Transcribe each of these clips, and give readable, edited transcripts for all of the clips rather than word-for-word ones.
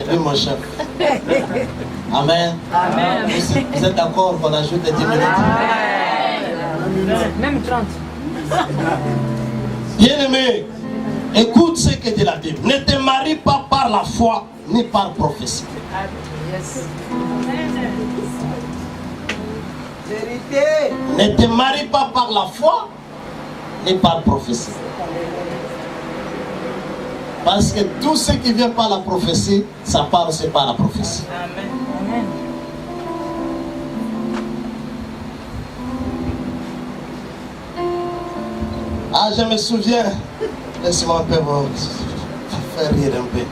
Oui, mon chef. Amen. Amen. Vous êtes d'accord qu'on ajoute des 10 minutes? Amen. Même 30. Bien-aimé, écoute ce que dit la Bible. Ne te marie pas par la foi ni par prophétie. Yes. Vérité. Ne te marie pas par la foi ni par prophétie. Parce que tout ce qui vient par la prophétie, ça part aussi par la prophétie. Amen. Amen. Ah, je me souviens, laisse-moi un peu vous faire rire un peu.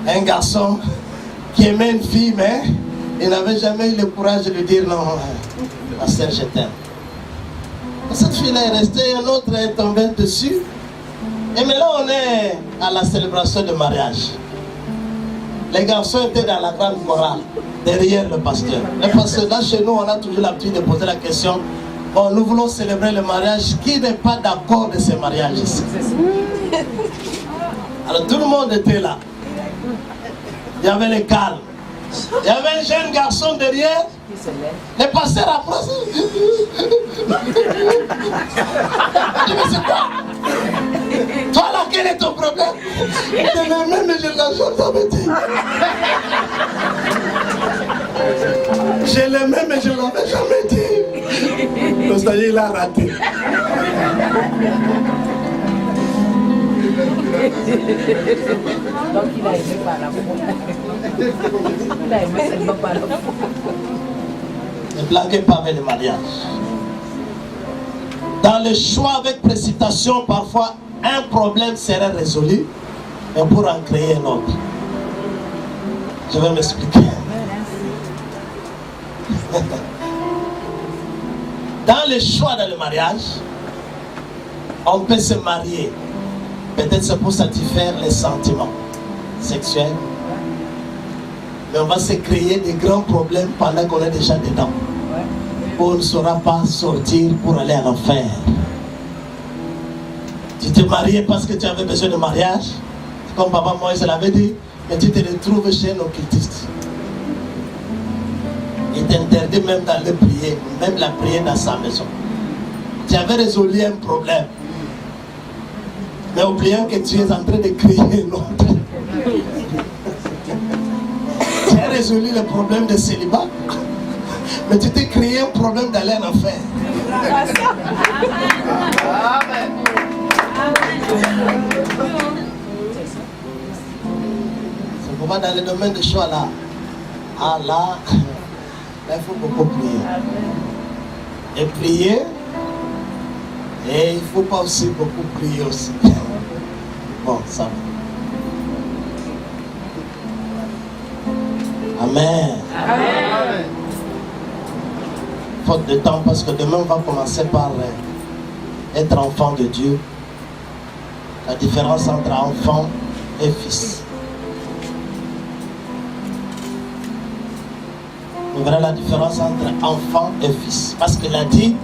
Un garçon qui aimait une fille, mais il n'avait jamais eu le courage de lui dire non, ma sœur, je t'aime. Cette fille-là est restée, un autre est tombé dessus. Et maintenant, on est à la célébration de mariage. Les garçons étaient dans la grande morale, derrière le pasteur. Le pasteur, là, chez nous, on a toujours l'habitude de poser la question. Bon, nous voulons célébrer le mariage. Qui n'est pas d'accord de ce mariage ici? Alors, tout le monde était là. Il y avait les calmes. Il y avait un jeune garçon derrière. Le pasteur approche. Il dit, mais c'est quoi? Toi là, quel est ton problème? Je l'aimais, mais je ne l'ai jamais dit. Je l'aimais, mais je ne l'avais jamais dit. Donc, ça y est, il a raté. Donc il a aimé par la foi. Il a aimé seulement par la foi. Ne blaguez pas avec le mariage. Dans le choix avec précipitation, parfois un problème serait résolu, mais pour en créer un autre. Je vais m'expliquer. Dans le choix dans le mariage, on peut se marier. Peut-être c'est pour satisfaire les sentiments sexuels. Mais on va se créer des grands problèmes pendant qu'on est déjà dedans. On ne saura pas sortir pour aller à l'enfer. Tu t'es marié parce que tu avais besoin de mariage. Comme papa Moïse l'avait dit. Mais tu te retrouves chez un occultiste. Il t'interdit même d'aller prier. Même la prière dans sa maison. Tu avais résolu un problème. Mais oubliant que tu es en train de créer l'autre. Tu as résolu le problème de célibat. Mais tu t'es créé un problème d'aller en enfer. Amen. C'est pourquoi dans le domaine de choix là, ah là, il faut beaucoup prier. Et prier, et il ne faut pas aussi beaucoup prier aussi. Bon, ça va. Amen. Amen. Faute de temps, parce que demain on va commencer par être enfant de Dieu. La différence entre enfant et fils. Vous verrez la différence entre enfant et fils. Parce qu'il a dit,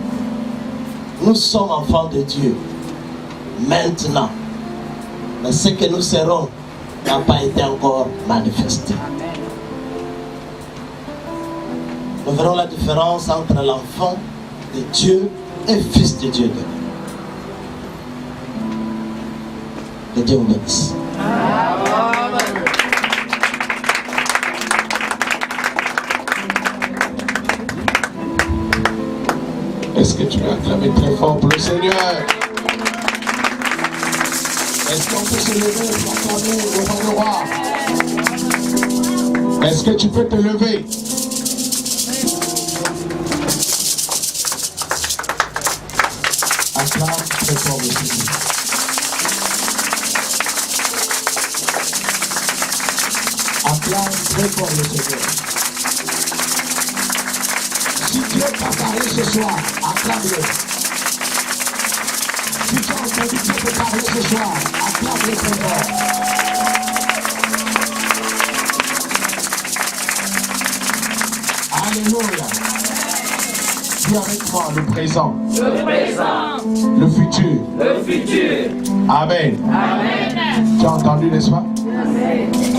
nous sommes enfants de Dieu. Maintenant. Mais ce que nous serons n'a pas été encore manifesté. Nous verrons la différence entre l'enfant de Dieu et fils de Dieu. Que Dieu vous bénisse. Amen. Est-ce que tu peux acclamer très fort pour le Seigneur? Est-ce qu'on peut se lever pour acclamer devant le roi? Est-ce que tu peux te lever? Acclame très fort le Seigneur. Acclame très fort le Seigneur. Si Dieu t'a parlé ce soir, acclame-le. Si tu as entendu Dieu te parler ce soir, acclame-le très fort. Alléluia. Dis avec moi le présent. Le présent. Le futur. Le futur. Amen. Amen. Tu as entendu, n'est-ce pas? Amen.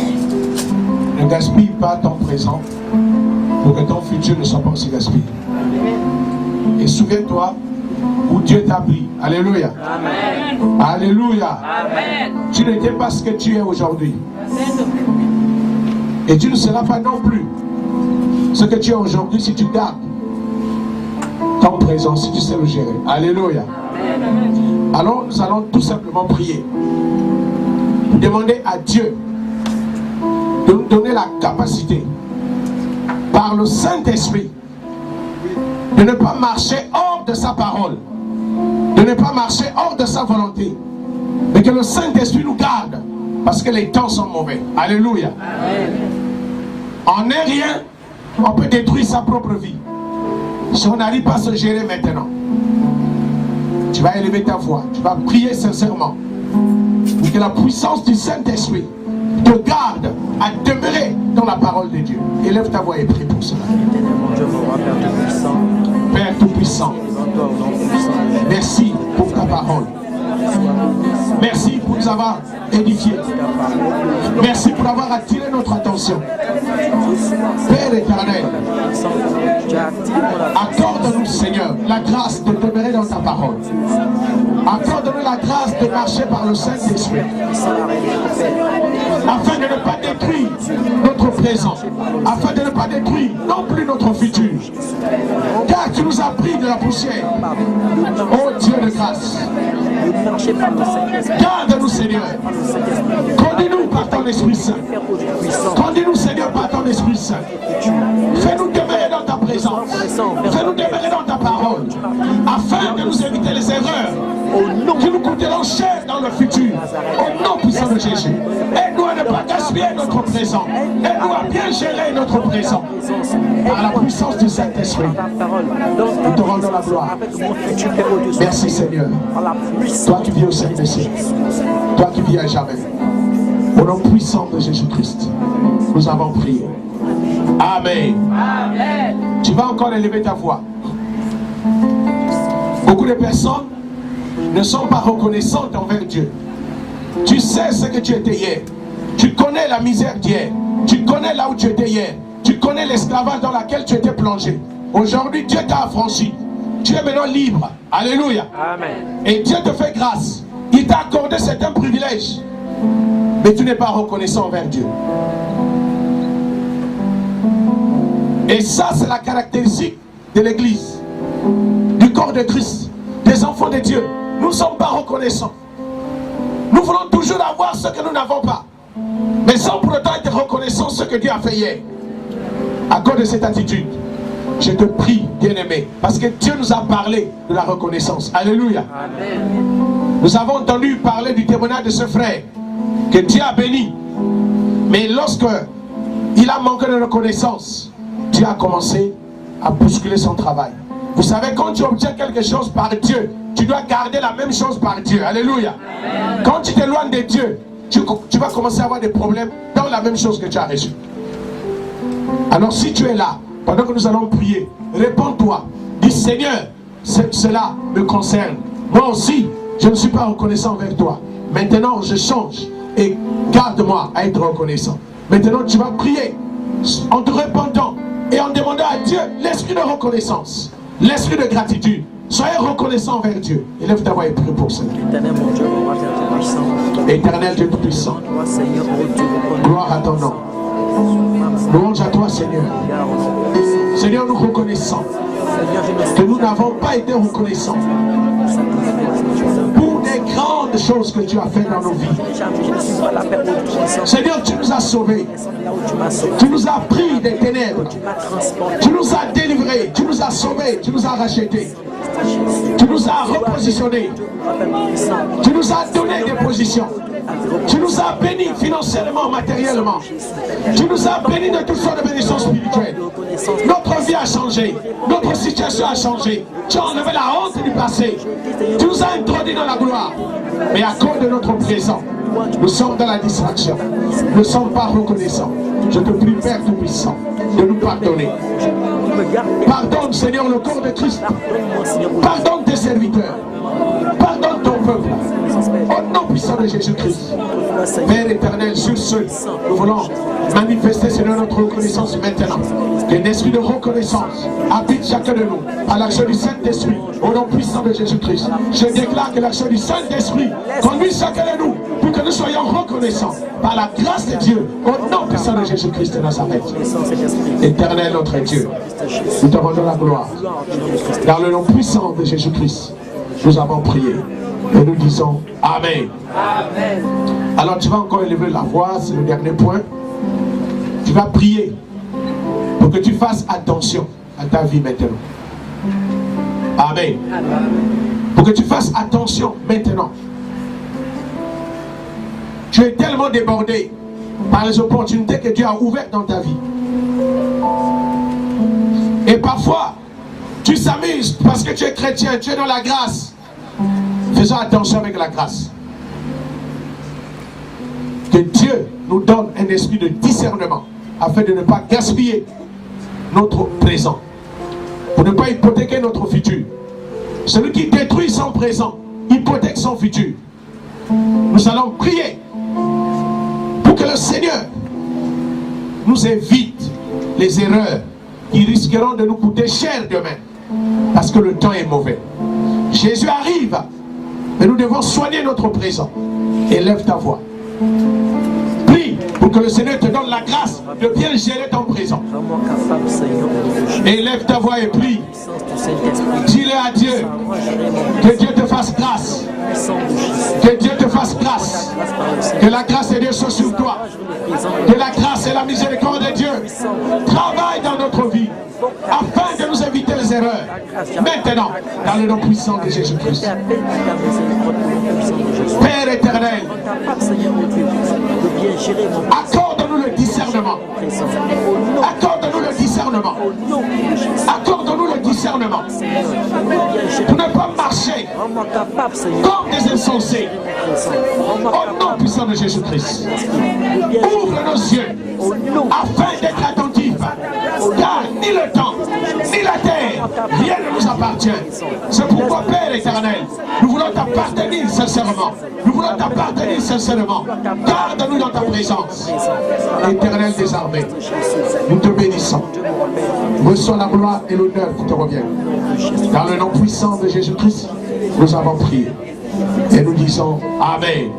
Ne gaspille pas ton présent pour que ton futur ne soit pas aussi gaspillé. Et souviens-toi où Dieu t'a pris. Alléluia. Amen. Alléluia. Amen. Tu n'étais pas ce que tu es aujourd'hui. Et tu ne seras pas non plus ce que tu es aujourd'hui si tu gardes ton présent, si tu sais le gérer. Alléluia. Alors nous allons tout simplement prier. Demander à Dieu de nous donner la capacité par le Saint-Esprit de ne pas marcher hors de sa parole, de ne pas marcher hors de sa volonté, mais que le Saint-Esprit nous garde parce que les temps sont mauvais. Alléluia. En un rien, on peut détruire sa propre vie si on n'arrive pas à se gérer maintenant. Tu vas élever ta voix, tu vas prier sincèrement pour que la puissance du Saint-Esprit te garde à demeurer dans la parole de Dieu. Élève ta voix et prie pour cela. Père Tout-Puissant, merci pour ta parole. Merci pour nous avoir édifiés. Merci pour avoir attiré notre attention. Père éternel, accorde-nous, Seigneur, la grâce de demeurer dans ta parole. Accorde-nous la grâce de marcher par le Saint-Esprit, afin de ne pas détruire notre présent, afin de ne pas détruire non plus notre futur. Car tu nous as pris de la poussière. Oh Dieu de grâce, garde-nous, Seigneur. Conduis-nous par ton Esprit Saint. Conduis-nous, Seigneur, par ton Esprit Saint. Fais-nous demeurer dans ta présence. Fais-nous demeurer dans ta parole, afin de nous éviter les erreurs qui nous coûteront cher dans le futur. Au nom puissant de Jésus. Aide-nous à ne pas gaspiller notre présent. Aide-nous à bien gérer notre présent. Par la puissance du Saint-Esprit, nous te rendons la gloire. Merci, Seigneur. Toi qui vis au siècle des siècles. Toi qui vis à jamais. Au nom puissant de Jésus-Christ, nous avons prié. Amen. Amen. Tu vas encore élever ta voix. Beaucoup de personnes ne sont pas reconnaissantes envers Dieu. Tu sais ce que tu étais hier. Tu connais la misère d'hier. Tu connais là où tu étais hier. Tu connais l'esclavage dans lequel tu étais plongé. Aujourd'hui, Dieu t'a affranchi. Tu es maintenant libre. Alléluia. Amen. Et Dieu te fait grâce. Il t'a accordé certains privilèges. Mais tu n'es pas reconnaissant envers Dieu. Et ça, c'est la caractéristique de l'Église, du corps de Christ, des enfants de Dieu. Nous ne sommes pas reconnaissants. Nous voulons toujours avoir ce que nous n'avons pas, mais sans pour autant être reconnaissants ce que Dieu a fait hier. À cause de cette attitude, je te prie, bien-aimé, parce que Dieu nous a parlé de la reconnaissance. Alléluia. Amen. Nous avons entendu parler du témoignage de ce frère que Dieu a béni. Mais lorsque il a manqué de reconnaissance, Dieu a commencé à bousculer son travail. Vous savez, quand tu obtiens quelque chose par Dieu, tu dois garder la même chose par Dieu. Alléluia. Amen. Quand tu t'éloignes de Dieu, tu vas commencer à avoir des problèmes dans la même chose que tu as reçu. Alors si tu es là, pendant que nous allons prier, réponds-toi. Dis, Seigneur, cela me concerne. Moi aussi, je ne suis pas reconnaissant envers toi. Maintenant, je change et garde-moi à être reconnaissant. Maintenant, tu vas prier en te repentant et en demandant à Dieu l'esprit de reconnaissance, l'esprit de gratitude. Soyez reconnaissant envers Dieu. Élève ta voix et prie pour cela. Éternel mon Dieu, roi Tout-Puissant. Éternel Dieu Tout-Puissant. Gloire à ton nom. Louange à toi, Seigneur. Seigneur, nous reconnaissons que nous n'avons pas été reconnaissants pour des grandes choses que tu as fait dans nos vies. Seigneur, tu nous as sauvés. Tu nous as pris des ténèbres. Tu nous as délivrés. Tu nous as sauvés. Tu nous as rachetés. Tu nous as repositionnés. Tu nous as donné des positions. Tu nous as bénis financièrement, matériellement. Tu nous as bénis de toutes sortes de bénédictions spirituelles. Notre vie a changé. Notre situation a changé. Tu as enlevé la honte du passé. Tu nous as introduits dans la gloire. Mais à cause de notre présent, nous sommes dans la distraction. Nous ne sommes pas reconnaissants. Je te prie, Père Tout-Puissant, de nous pardonner. Pardonne, Seigneur, le corps de Christ. Pardonne tes serviteurs. Pardonne ton peuple. Au nom puissant de Jésus-Christ. Père éternel, sur ce, nous voulons manifester, Seigneur, notre reconnaissance maintenant. Qu'un esprit de reconnaissance habite chacun de nous à l'action du Saint-Esprit. Au nom puissant de Jésus-Christ. Je déclare que l'action du Saint-Esprit conduit chacun de nous pour que nous soyons reconnaissants par la grâce de Dieu. Au nom puissant de Jésus-Christ de Nazareth. Éternel, notre Dieu, nous te rendons la gloire. Dans le nom puissant de Jésus-Christ, nous avons prié. Et nous disons Amen. Amen. Alors tu vas encore élever la voix, c'est le dernier point. Tu vas prier pour que tu fasses attention à ta vie maintenant. Amen. Pour que tu fasses attention maintenant. Tu es tellement débordé par les opportunités que Dieu a ouvertes dans ta vie. Et parfois, tu s'amuses parce que tu es chrétien, tu es dans la grâce. Faisons attention avec la grâce. Que Dieu nous donne un esprit de discernement afin de ne pas gaspiller notre présent, pour ne pas hypothéquer notre futur. Celui qui détruit son présent hypothèque son futur. Nous allons prier pour que le Seigneur nous évite les erreurs qui risqueront de nous coûter cher demain, parce que le temps est mauvais. Jésus arrive. Mais nous devons soigner notre présent. Élève ta voix. Prie pour que le Seigneur te donne la grâce de bien gérer ton présent. Élève ta voix et prie. Dis-le à Dieu. Que Dieu te fasse grâce. Que Dieu te fasse grâce. Que la grâce de Dieu soit sur toi. Que la grâce et la miséricorde de Dieu travaillent dans notre vie, afin de nous éviter les erreurs. Maintenant, dans le nom puissant de Jésus-Christ. Père éternel, accorde-nous le discernement. Accorde-nous le discernement. Accorde-nous le discernement. Pour ne pas marcher comme des insensés. Au nom puissant de Jésus-Christ. Ouvre nos yeux afin d'être attentifs. Car ni le temps, ni la terre, rien ne nous appartient. C'est pourquoi, Père éternel, nous voulons t'appartenir sincèrement. Nous voulons t'appartenir sincèrement. Garde-nous dans ta présence. Éternel des armées, nous te bénissons. Reçois la gloire et l'honneur qui te reviennent. Dans le nom puissant de Jésus-Christ, nous avons prié. Et nous disons Amen.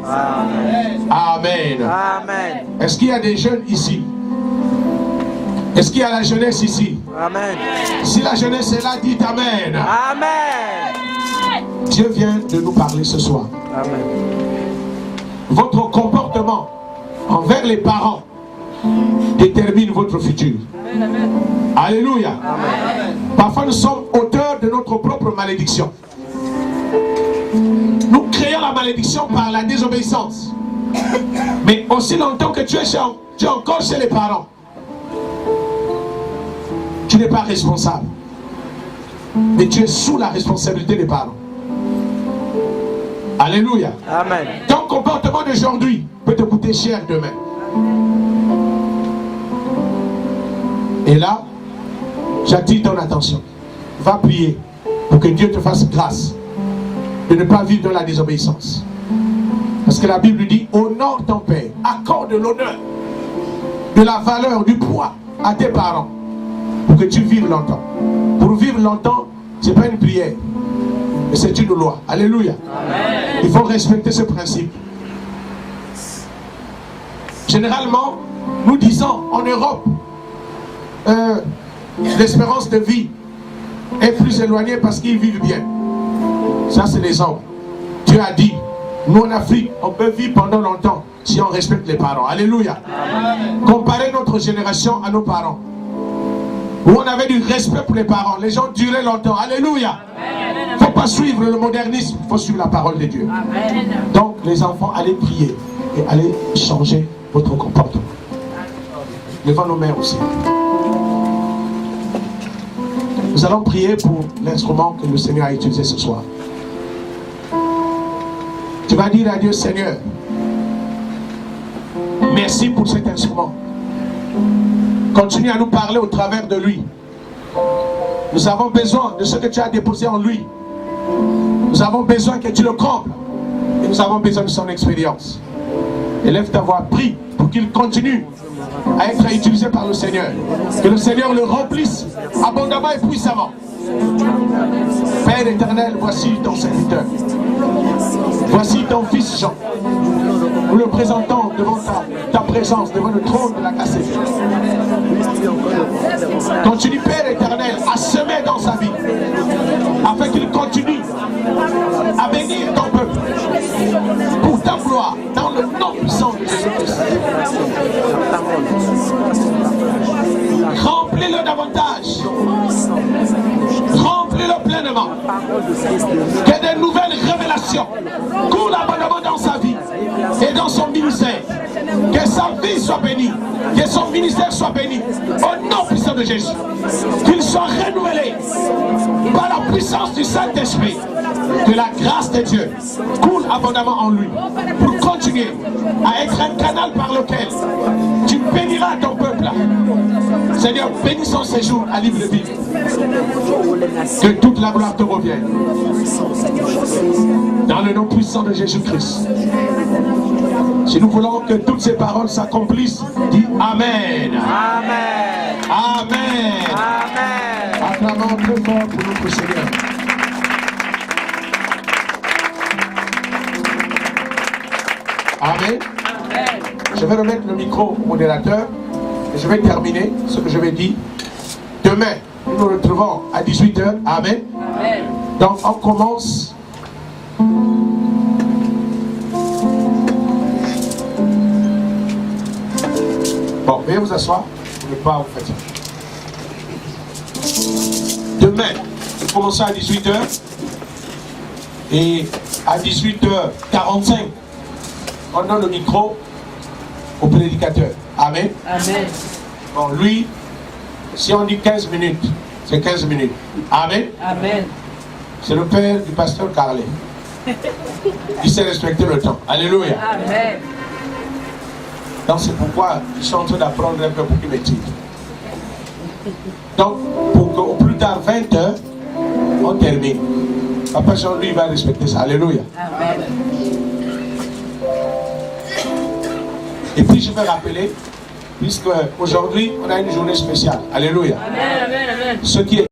Amen. Amen. Est-ce qu'il y a des jeunes ici? Est-ce qu'il y a la jeunesse ici? Amen. Si la jeunesse est là, dites Amen. Amen. Dieu vient de nous parler ce soir. Amen. Votre comportement envers les parents détermine votre futur. Amen. Alléluia. Amen. Parfois nous sommes auteurs de notre propre malédiction. Nous créons la malédiction par la désobéissance. Mais aussi longtemps que tu es encore chez les parents, tu n'es pas responsable. Mais tu es sous la responsabilité des parents. Alléluia. Amen. Ton comportement d'aujourd'hui peut te coûter cher demain. Et là, j'attire ton attention. Va prier pour que Dieu te fasse grâce de ne pas vivre dans la désobéissance. Parce que la Bible dit, honore ton père, accorde l'honneur, de la valeur, du poids à tes parents, pour que tu vives longtemps. Pour vivre longtemps, ce n'est pas une prière, mais c'est une loi. Alléluia. Amen. Il faut respecter ce principe. Généralement, nous disons en Europe, l'espérance de vie est plus éloignée parce qu'ils vivent bien. Ça, c'est les hommes. Dieu a dit, nous en Afrique, on peut vivre pendant longtemps si on respecte les parents. Alléluia. Amen. Comparez notre génération à nos parents, où on avait du respect pour les parents. Les gens duraient longtemps. Alléluia. Il ne faut pas suivre le modernisme, il faut suivre la parole de Dieu. Amen. Donc, les enfants, allez prier et allez changer votre comportement. Devant nos mères aussi. Nous allons prier pour l'instrument que le Seigneur a utilisé ce soir. Tu vas dire à Dieu, Seigneur, merci pour cet instrument. Continue à nous parler au travers de lui. Nous avons besoin de ce que tu as déposé en lui. Nous Nous avons besoin que tu le combles. Et nous avons besoin de son expérience. Élève ta voix, prie pour qu'il continue à être utilisé par le Seigneur. Que le Seigneur le remplisse abondamment et puissamment. Père éternel, voici ton serviteur. Voici ton fils Jean. Nous le présentons devant ta présence, devant le trône de la KCV. Continue, Père éternel, à semer dans sa vie, afin qu'il continue à bénir ton peuple pour ta gloire, dans le nom puissant de Jésus-Christ. Remplis-le davantage. Remplis-le pleinement. Que de nouvelles révélations coulent abondamment dans sa vie et dans son ministère. Que sa vie soit bénie. Que son ministère soit béni. Au nom puissant de Jésus. Qu'il soit renouvelé par la puissance du Saint-Esprit. Que la grâce de Dieu coule abondamment en lui pour continuer à être un canal par lequel tu béniras ton peuple. Seigneur, bénis son séjour à Libreville. Que toute la gloire te revienne. Dans le nom puissant de Jésus-Christ. Si nous voulons que toutes ces paroles s'accomplissent, dis Amen. Amen. Amen. Amen. Acclamons très fort pour notre Seigneur. Amen. Je vais remettre le micro au modérateur et je vais terminer ce que je vais dire. Demain, nous nous retrouvons à 18 h. Amen. Amen. Donc, on commence. Bon, veuillez vous asseoir. Vous ne pouvez pas vous fatiguer. Demain, nous commençons à 18 h. Et à 18 h 45, on donne le micro au prédicateur. Amen. Amen. Bon, lui, si on dit 15 minutes, c'est 15 minutes. Amen. Amen. C'est le père du pasteur Carlet. Il sait respecter le temps. Alléluia. Amen. Donc c'est pourquoi ils sont en train d'apprendre un peu pour qu'ils maîtrisent. Donc, pour qu'au plus tard 20 h, on termine. Papa Jean, lui, il va respecter ça. Alléluia. Amen. Et puis je vais rappeler, puisque aujourd'hui, on a une journée spéciale. Alléluia. Amen. Amen. Amen. Ce qui est